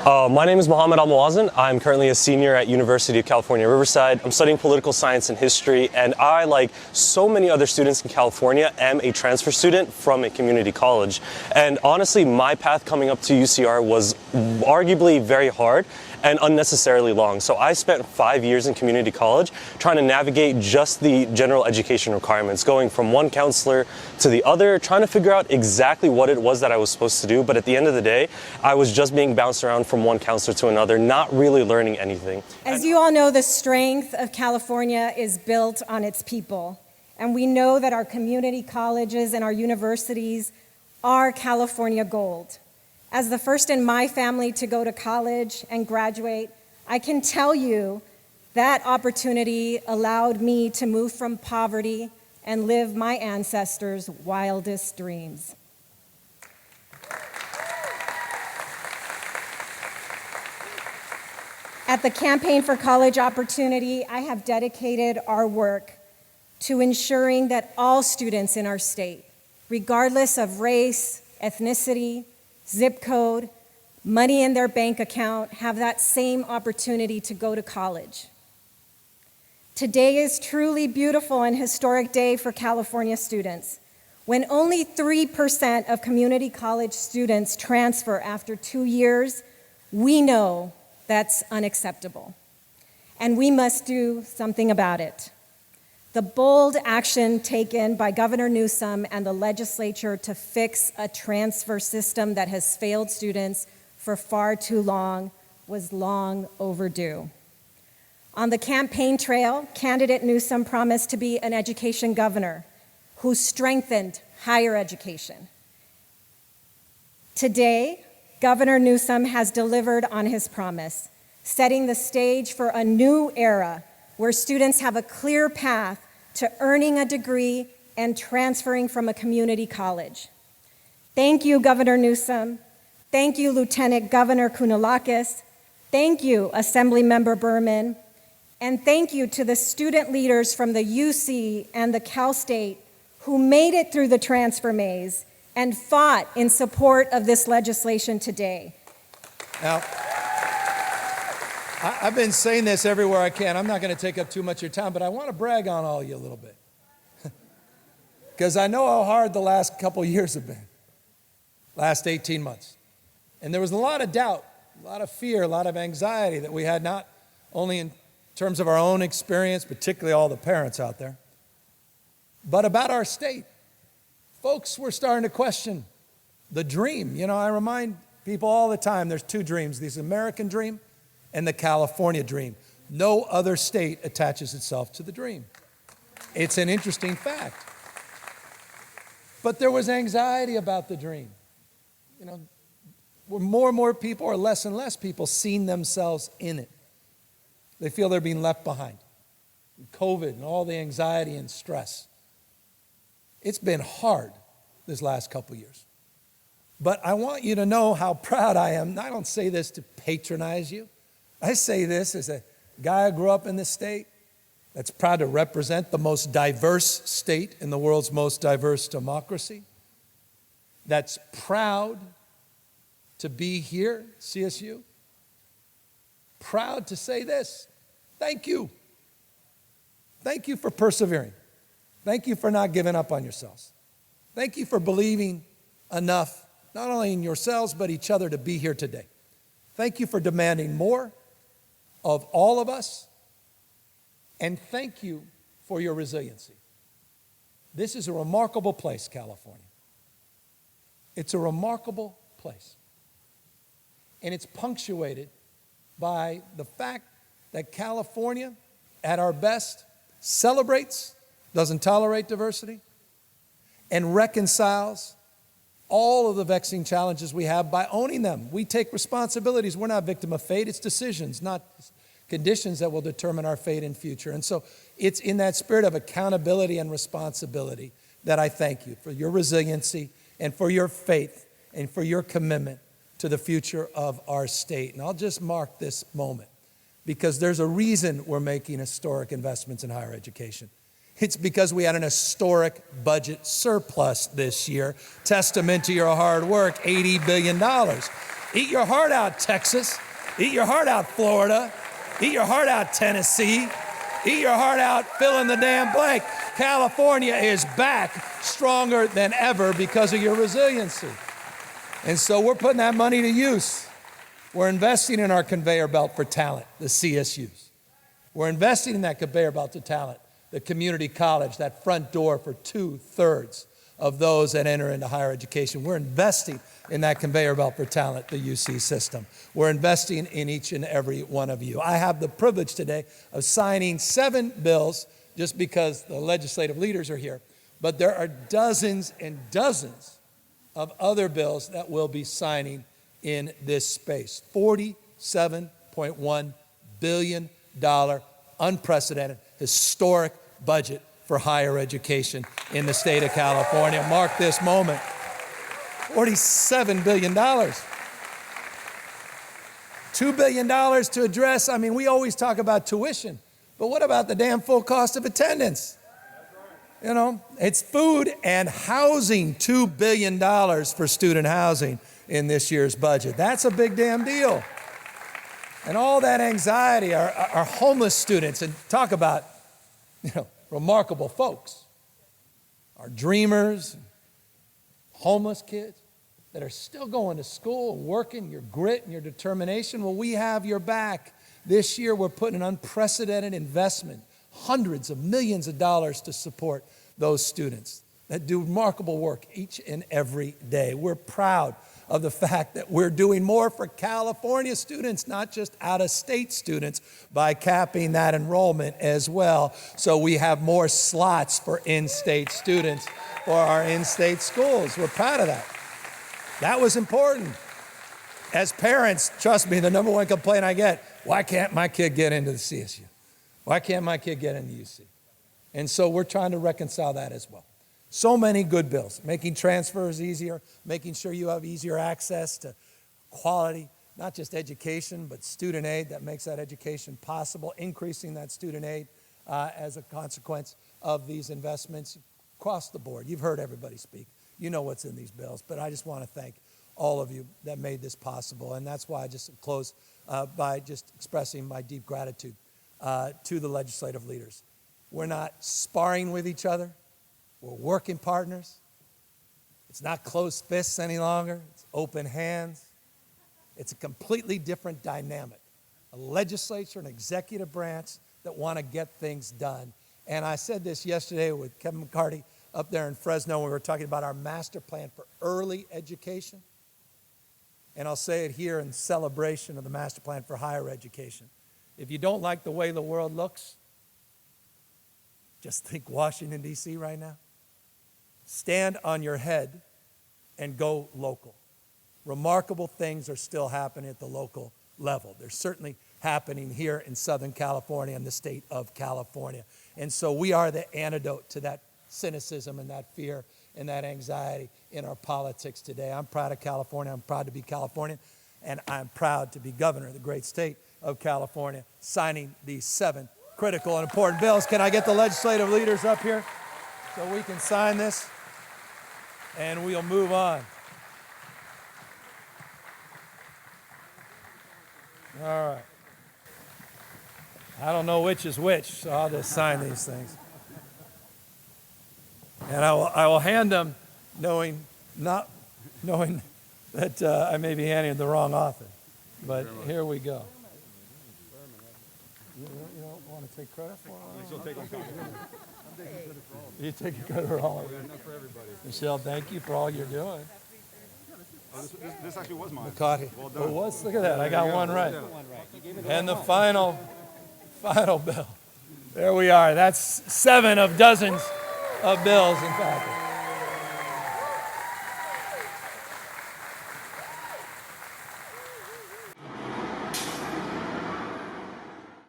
My name is Mohammed Al-Muwazin. I'm currently a senior at University of California, Riverside. I'm studying political science and history, and I, like so many other students in California, am a transfer student from a community college. And honestly, my path coming up to UCR was arguably very hard and unnecessarily long. So I spent 5 years in community college trying to navigate just the general education requirements, going from one counselor to the other, trying to figure out exactly what it was that I was supposed to do. But at the end of the day, I was just being bounced around from one counselor to another, not really learning anything. As you all know, the strength of California is built on its people. And we know that our community colleges and our universities are California gold. As the first in my family to go to college and graduate, I can tell you that opportunity allowed me to move from poverty and live my ancestors' wildest dreams. At the Campaign for College Opportunity, I have dedicated our work to ensuring that all students in our state, regardless of race, ethnicity, zip code, money in their bank account, have that same opportunity to go to college. Today is truly beautiful and historic day for California students. When only 3% of community college students transfer after 2 years, we know that's unacceptable, and we must do something about it. The bold action taken by Governor Newsom and the legislature to fix a transfer system that has failed students for far too long was long overdue. On the campaign trail, candidate Newsom promised to be an education governor who strengthened higher education. Today, Governor Newsom has delivered on his promise, setting the stage for a new era where students have a clear path to earning a degree and transferring from a community college. Thank you, Governor Newsom. Thank you, Lieutenant Governor Kounalakis. Thank you, Assemblymember Berman. And thank you to the student leaders from the UC and the Cal State who made it through the transfer maze and fought in support of this legislation today. Now, I've been saying this everywhere I can. I'm not going to take up too much of your time, but I want to brag on all of you a little bit. Because I know how hard the last couple of years have been, last 18 months. And there was a lot of doubt, a lot of fear, a lot of anxiety that we had, not only in terms of our own experience, particularly all the parents out there, but about our state. Folks were starting to question the dream. You know, I remind people all the time there's two dreams, the American dream and the California dream. No other state attaches itself to the dream. It's an interesting fact. But there was anxiety about the dream. You know, more and more people, or less and less people, seeing themselves in it. They feel they're being left behind. COVID and all the anxiety and stress. It's been hard this last couple years. But I want you to know how proud I am. I don't say this to patronize you. I say this as a guy who grew up in this state that's proud to represent the most diverse state in the world's most diverse democracy, that's proud to be here, CSU, proud to say this: thank you. Thank you for persevering. Thank you for not giving up on yourselves. Thank you for believing enough, not only in yourselves, but each other, to be here today. Thank you for demanding more of all of us. And thank you for your resiliency. This is a remarkable place, California. It's a remarkable place. And it's punctuated by the fact that California, at our best, celebrates, doesn't tolerate diversity, and reconciles all of the vexing challenges we have by owning them. We take responsibilities. We're not victim of fate. It's decisions, not conditions, that will determine our fate and future. And so it's in that spirit of accountability and responsibility that I thank you for your resiliency and for your faith and for your commitment to the future of our state. And I'll just mark this moment because there's a reason we're making historic investments in higher education. It's because we had an historic budget surplus this year, testament to your hard work, $80 billion. Eat your heart out, Texas. Eat your heart out, Florida. Eat your heart out, Tennessee. Eat your heart out, fill in the damn blank. California is back stronger than ever because of your resiliency. And so we're putting that money to use. We're investing in our conveyor belt for talent, the CSUs. We're investing in that conveyor belt to talent, the community college, that front door for 2/3 of those that enter into higher education. We're investing in that conveyor belt for talent, the UC system. We're investing in each and every one of you. I have the privilege today of signing 7 bills just because the legislative leaders are here, but there are dozens and dozens of other bills that we'll be signing in this space. $47.1 billion, unprecedented, historic budget for higher education in the state of California. Mark this moment. $47 billion. $2 billion to address, we always talk about tuition, but what about the damn full cost of attendance? It's food and housing, $2 billion for student housing in this year's budget. That's a big damn deal. And all that anxiety, our homeless students, and talk about, remarkable folks. Our dreamers, homeless kids that are still going to school and working, your grit and your determination. Well, we have your back. This year, we're putting an unprecedented investment, hundreds of millions of dollars to support those students that do remarkable work each and every day. We're proud of the fact that we're doing more for California students, not just out-of-state students, by capping that enrollment as well. So we have more slots for in-state students for our in-state schools. We're proud of that. That was important. As parents, trust me, the number one complaint I get, why can't my kid get into the CSU? Why can't my kid get into UC? And so we're trying to reconcile that as well. So many good bills, making transfers easier, making sure you have easier access to quality, not just education, but student aid that makes that education possible, increasing that student aid as a consequence of these investments across the board. You've heard everybody speak. You know what's in these bills, but I just want to thank all of you that made this possible. And that's why I just close by just expressing my deep gratitude to the legislative leaders. We're not sparring with each other. We're working partners. It's not closed fists any longer. It's open hands. It's a completely different dynamic. A legislature, an executive branch that want to get things done. And I said this yesterday with Kevin McCarty up there in Fresno when we were talking about our master plan for early education. And I'll say it here in celebration of the master plan for higher education. If you don't like the way the world looks, just think Washington, D.C. right now. Stand on your head and go local. Remarkable things are still happening at the local level. They're certainly happening here in Southern California and the state of California. And so we are the antidote to that cynicism and that fear and that anxiety in our politics today. I'm proud of California. I'm proud to be Californian. And I'm proud to be governor of the great state of California, signing these 7 critical and important bills. Can I get the legislative leaders up here so we can sign this? And we'll move on. All right. I don't know which is which, so I'll just sign these things. And I will hand them not knowing that I may be handing the wrong author. But here we go. You don't want to take credit for it? You take credit for all of it. Michelle, thank you for all you're doing. This actually was mine. McCarty. Well done. Look at that. I got one right. And the final bill. There we are. That's 7 of dozens of bills, in fact.